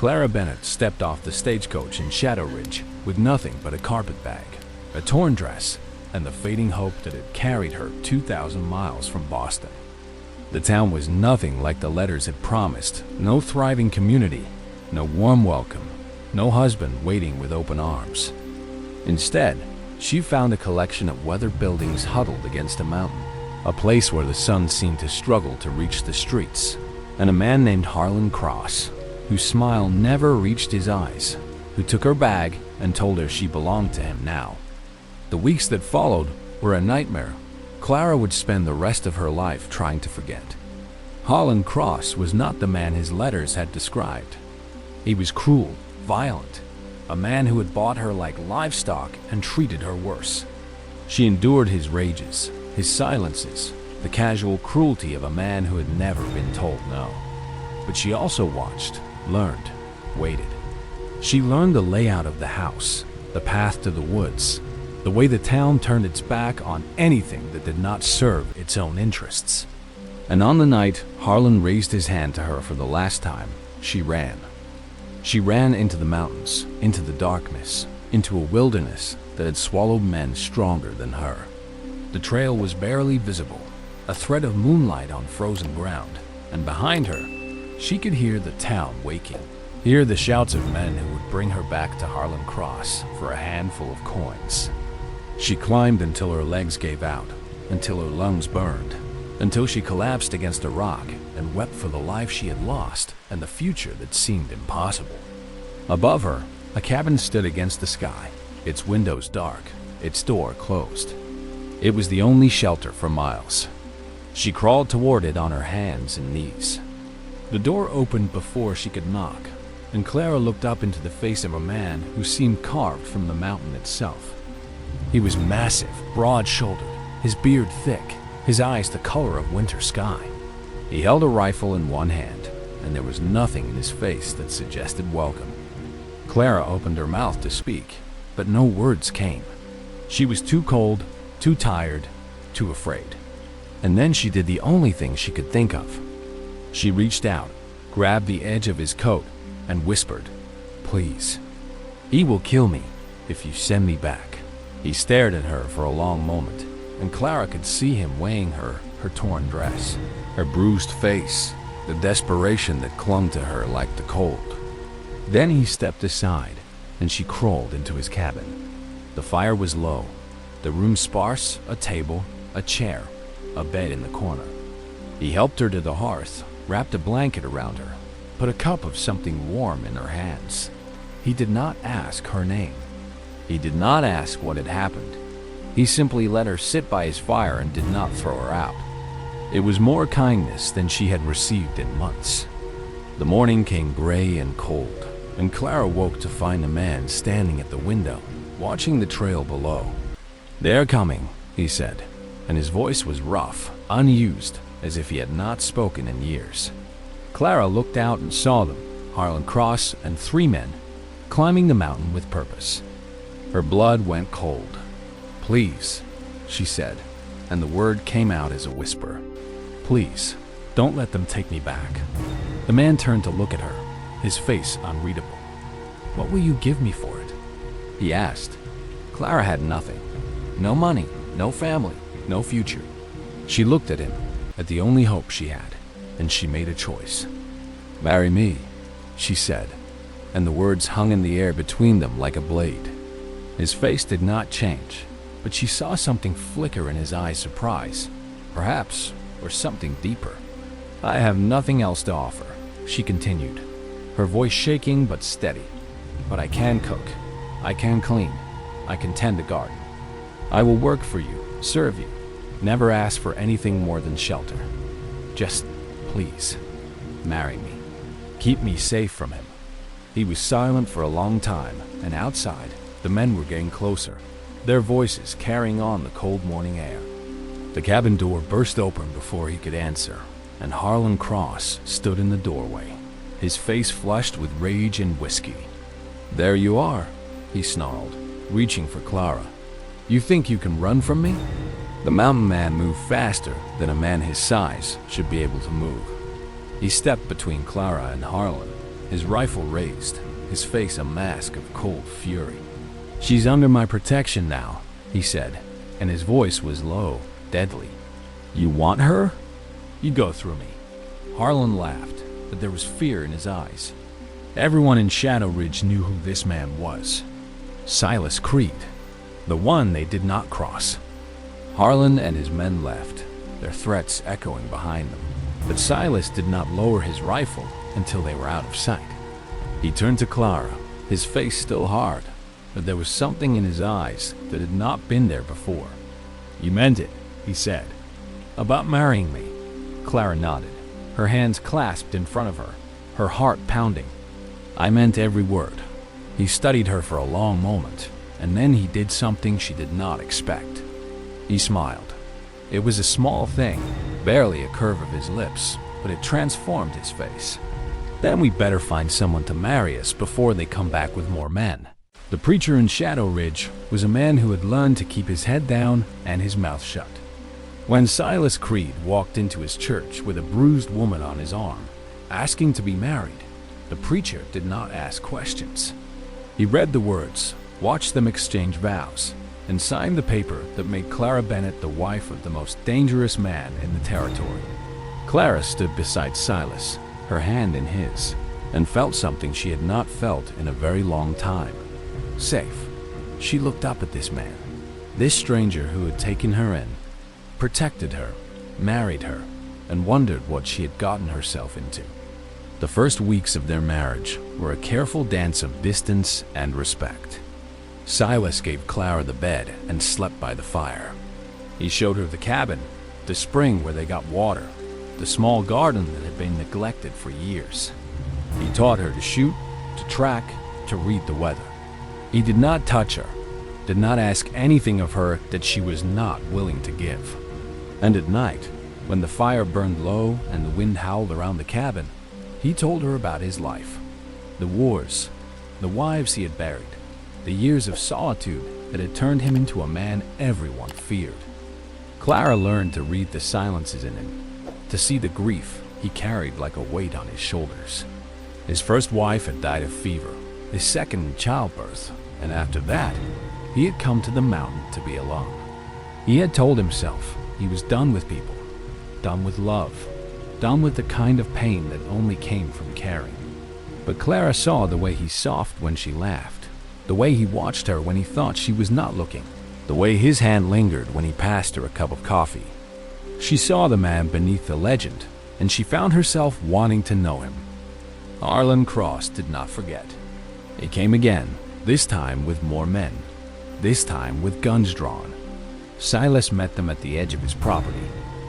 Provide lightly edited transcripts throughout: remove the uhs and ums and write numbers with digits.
Clara Bennett stepped off the stagecoach in Shadow Ridge with nothing but a carpet bag, a torn dress, and the fading hope that had carried her 2,000 miles from Boston. The town was nothing like the letters had promised. No thriving community, no warm welcome, no husband waiting with open arms. Instead, she found a collection of weathered buildings huddled against a mountain, a place where the sun seemed to struggle to reach the streets, and a man named Harlan Cross, whose smile never reached his eyes, who took her bag and told her she belonged to him now. The weeks that followed were a nightmare. Clara would spend the rest of her life trying to forget. Harlan Cross was not the man his letters had described. He was cruel, violent, a man who had bought her like livestock and treated her worse. She endured his rages, his silences, the casual cruelty of a man who had never been told no. But she also watched, learned, waited. She learned the layout of the house, the path to the woods, the way the town turned its back on anything that did not serve its own interests. And on the night Harlan raised his hand to her for the last time, she ran. She ran into the mountains, into the darkness, into a wilderness that had swallowed men stronger than her. The trail was barely visible, a thread of moonlight on frozen ground, and behind her, she could hear the town waking, hear the shouts of men who would bring her back to Harlan Cross for a handful of coins. She climbed until her legs gave out, until her lungs burned, until she collapsed against a rock and wept for the life she had lost and the future that seemed impossible. Above her, a cabin stood against the sky, its windows dark, its door closed. It was the only shelter for miles. She crawled toward it on her hands and knees. The door opened before she could knock, and Clara looked up into the face of a man who seemed carved from the mountain itself. He was massive, broad-shouldered, his beard thick, his eyes the color of winter sky. He held a rifle in one hand, and there was nothing in his face that suggested welcome. Clara opened her mouth to speak, but no words came. She was too cold, too tired, too afraid. And then she did the only thing she could think of. She reached out, grabbed the edge of his coat, and whispered, "Please. He will kill me if you send me back." He stared at her for a long moment, and Clara could see him weighing her torn dress, her bruised face, the desperation that clung to her like the cold. Then he stepped aside, and she crawled into his cabin. The fire was low, the room sparse, a table, a chair, a bed in the corner. He helped her to the hearth, wrapped a blanket around her, put a cup of something warm in her hands. He did not ask her name. He did not ask what had happened. He simply let her sit by his fire and did not throw her out. It was more kindness than she had received in months. The morning came gray and cold, and Clara woke to find a man standing at the window, watching the trail below. "They're coming," he said, and his voice was rough, unused, as if he had not spoken in years. Clara looked out and saw them, Harlan Cross and 3 men, climbing the mountain with purpose. Her blood went cold. "Please," she said, and the word came out as a whisper. "Please, don't let them take me back." The man turned to look at her, his face unreadable. "What will you give me for it?" he asked. Clara had nothing. No money, no family, no future. She looked at him, at the only hope she had, and she made a choice. "Marry me," she said, and the words hung in the air between them like a blade. His face did not change, but she saw something flicker in his eyes, surprise, perhaps, or something deeper. "I have nothing else to offer," she continued, her voice shaking but steady. "But I can cook, I can clean, I can tend a garden. I will work for you, serve you, never ask for anything more than shelter. Just, please, marry me. Keep me safe from him." He was silent for a long time, and outside, the men were getting closer, their voices carrying on the cold morning air. The cabin door burst open before he could answer, and Harlan Cross stood in the doorway, his face flushed with rage and whiskey. "There you are," he snarled, reaching for Clara. "You think you can run from me?" The mountain man moved faster than a man his size should be able to move. He stepped between Clara and Harlan, his rifle raised, his face a mask of cold fury. "She's under my protection now," he said, and his voice was low, deadly. "You want her? You go through me." Harlan laughed, but there was fear in his eyes. Everyone in Shadow Ridge knew who this man was. Silas Creed, the one they did not cross. Harlan and his men left, their threats echoing behind them. But Silas did not lower his rifle until they were out of sight. He turned to Clara, his face still hard, but there was something in his eyes that had not been there before. "You meant it," he said. "About marrying me?" Clara nodded, her hands clasped in front of her, her heart pounding. "I meant every word." He studied her for a long moment, and then he did something she did not expect. He smiled. It was a small thing, barely a curve of his lips, but it transformed his face. "Then we better find someone to marry us before they come back with more men." The preacher in Shadow Ridge was a man who had learned to keep his head down and his mouth shut. When Silas Creed walked into his church with a bruised woman on his arm, asking to be married, the preacher did not ask questions. He read the words, watched them exchange vows, and signed the paper that made Clara Bennett the wife of the most dangerous man in the territory. Clara stood beside Silas, her hand in his, and felt something she had not felt in a very long time. Safe. She looked up at this man, this stranger who had taken her in, protected her, married her, and wondered what she had gotten herself into. The first weeks of their marriage were a careful dance of distance and respect. Silas gave Clara the bed and slept by the fire. He showed her the cabin, the spring where they got water, the small garden that had been neglected for years. He taught her to shoot, to track, to read the weather. He did not touch her, did not ask anything of her that she was not willing to give. And at night, when the fire burned low and the wind howled around the cabin, he told her about his life, the wars, the wives he had buried, the years of solitude that had turned him into a man everyone feared. Clara learned to read the silences in him, to see the grief he carried like a weight on his shoulders. His first wife had died of fever, his second in childbirth, and after that, he had come to the mountain to be alone. He had told himself he was done with people, done with love, done with the kind of pain that only came from caring. But Clara saw the way he softhed when she laughed, the way he watched her when he thought she was not looking, the way his hand lingered when he passed her a cup of coffee. She saw the man beneath the legend, and she found herself wanting to know him. Harlan Cross did not forget. He came again, this time with more men, this time with guns drawn. Silas met them at the edge of his property,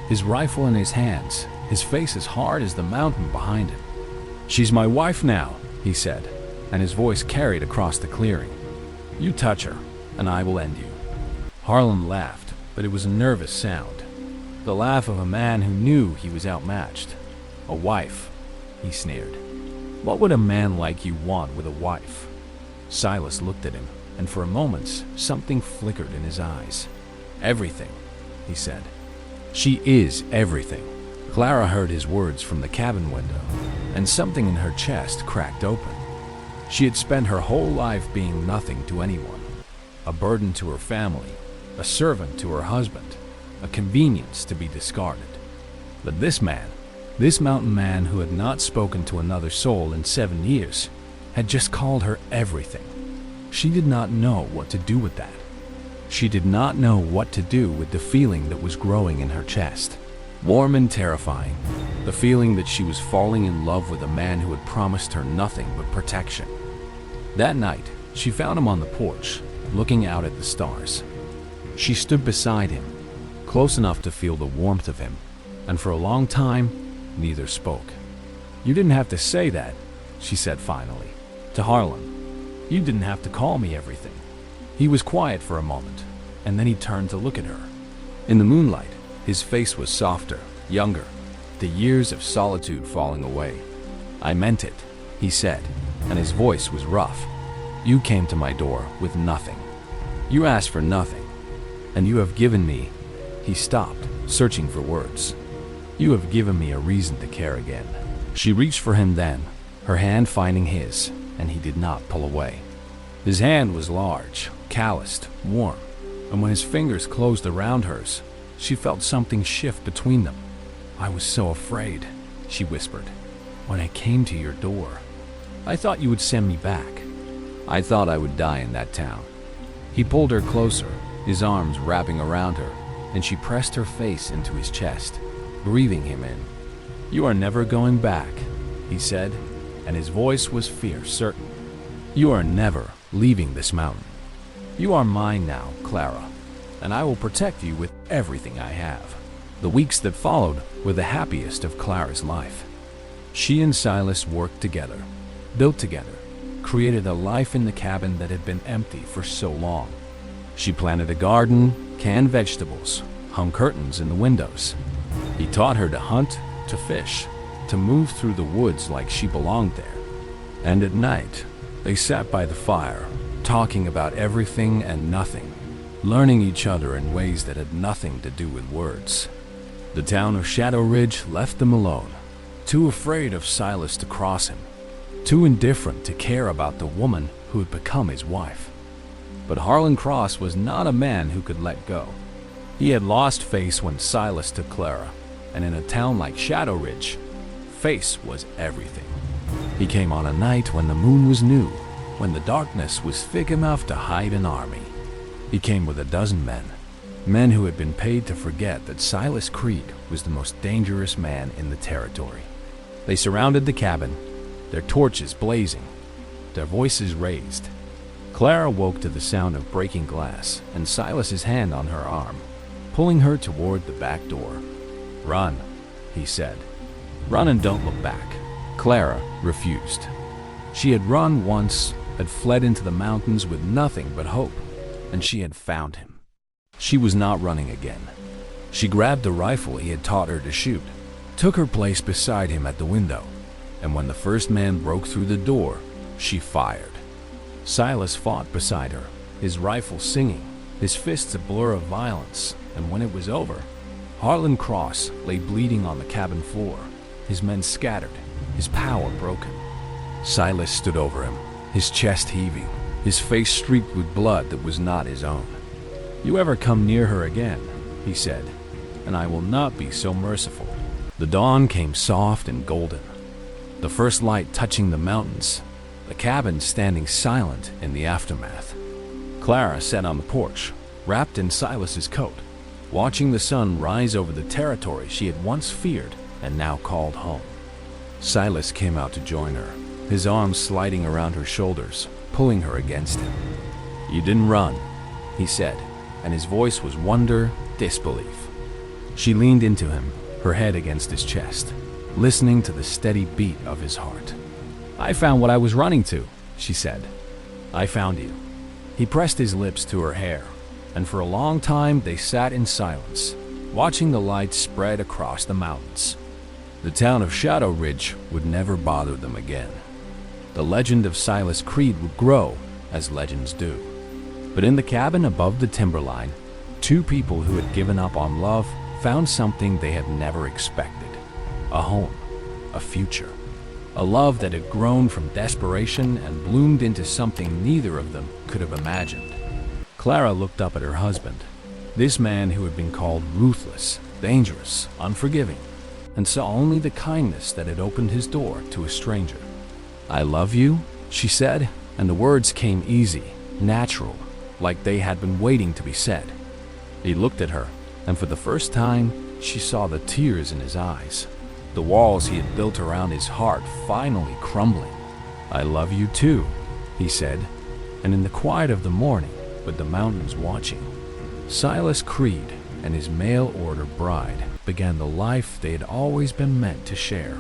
his rifle in his hands, his face as hard as the mountain behind him. "She's my wife now," he said, and his voice carried across the clearing. "You touch her, and I will end you." Harlan laughed, but it was a nervous sound, the laugh of a man who knew he was outmatched. "A wife," he sneered. "What would a man like you want with a wife?" Silas looked at him, and for a moment something flickered in his eyes. "Everything," he said. "She is everything." Clara heard his words from the cabin window, and something in her chest cracked open. She had spent her whole life being nothing to anyone, a burden to her family, a servant to her husband, a convenience to be discarded. But this man, this mountain man who had not spoken to another soul in 7 years, had just called her everything. She did not know what to do with that. She did not know what to do with the feeling that was growing in her chest. Warm and terrifying, the feeling that she was falling in love with a man who had promised her nothing but protection. That night, she found him on the porch, looking out at the stars. She stood beside him, close enough to feel the warmth of him, and for a long time, neither spoke. "You didn't have to say that," she said finally, to Harlan. "You didn't have to call me everything." He was quiet for a moment, and then he turned to look at her. In the moonlight, his face was softer, younger, the years of solitude falling away. "I meant it," he said, and his voice was rough. "You came to my door with nothing. You asked for nothing, and you have given me—" He stopped, searching for words. "You have given me a reason to care again." She reached for him then, her hand finding his, and he did not pull away. His hand was large, calloused, warm, and when his fingers closed around hers, she felt something shift between them. "I was so afraid," she whispered, "when I came to your door. I thought you would send me back. I thought I would die in that town." He pulled her closer, his arms wrapping around her, and she pressed her face into his chest, breathing him in. "You are never going back," he said, and his voice was fierce, certain. "You are never leaving this mountain. You are mine now, Clara, and I will protect you with everything I have." The weeks that followed were the happiest of Clara's life. She and Silas worked together, built together, created a life in the cabin that had been empty for so long. She planted a garden, canned vegetables, hung curtains in the windows. He taught her to hunt, to fish, to move through the woods like she belonged there. And at night, they sat by the fire, talking about everything and nothing, learning each other in ways that had nothing to do with words. The town of Shadow Ridge left them alone, too afraid of Silas to cross him, too indifferent to care about the woman who had become his wife. But Harlan Cross was not a man who could let go. He had lost face when Silas took Clara, and in a town like Shadow Ridge, face was everything. He came on a night when the moon was new, when the darkness was thick enough to hide an army. He came with a dozen men, men who had been paid to forget that Silas Creed was the most dangerous man in the territory. They surrounded the cabin, their torches blazing, their voices raised. Clara woke to the sound of breaking glass and Silas's hand on her arm, pulling her toward the back door. "Run," he said. "Run and don't look back." Clara refused. She had run once, had fled into the mountains with nothing but hope, and she had found him. She was not running again. She grabbed the rifle he had taught her to shoot, took her place beside him at the window, and when the first man broke through the door, she fired. Silas fought beside her, his rifle singing, his fists a blur of violence, and when it was over, Harlan Cross lay bleeding on the cabin floor, his men scattered, his power broken. Silas stood over him, his chest heaving, his face streaked with blood that was not his own. "You ever come near her again," he said, "and I will not be so merciful." The dawn came soft and golden, the first light touching the mountains, the cabin standing silent in the aftermath. Clara sat on the porch, wrapped in Silas's coat, watching the sun rise over the territory she had once feared and now called home. Silas came out to join her, his arms sliding around her shoulders, pulling her against him. "You didn't run," he said, and his voice was wonder, disbelief. She leaned into him, her head against his chest, listening to the steady beat of his heart. "I found what I was running to," she said. "I found you." He pressed his lips to her hair, and for a long time they sat in silence, watching the light spread across the mountains. The town of Shadow Ridge would never bother them again. The legend of Silas Creed would grow, as legends do. But in the cabin above the timberline, two people who had given up on love found something they had never expected. A home, a future. A love that had grown from desperation and bloomed into something neither of them could have imagined. Clara looked up at her husband, this man who had been called ruthless, dangerous, unforgiving, and saw only the kindness that had opened his door to a stranger. "I love you," she said, and the words came easy, natural, like they had been waiting to be said. He looked at her, and for the first time, she saw the tears in his eyes, the walls he had built around his heart finally crumbling. "I love you too," he said, and in the quiet of the morning, with the mountains watching, Silas Creed and his mail-order bride began the life they had always been meant to share.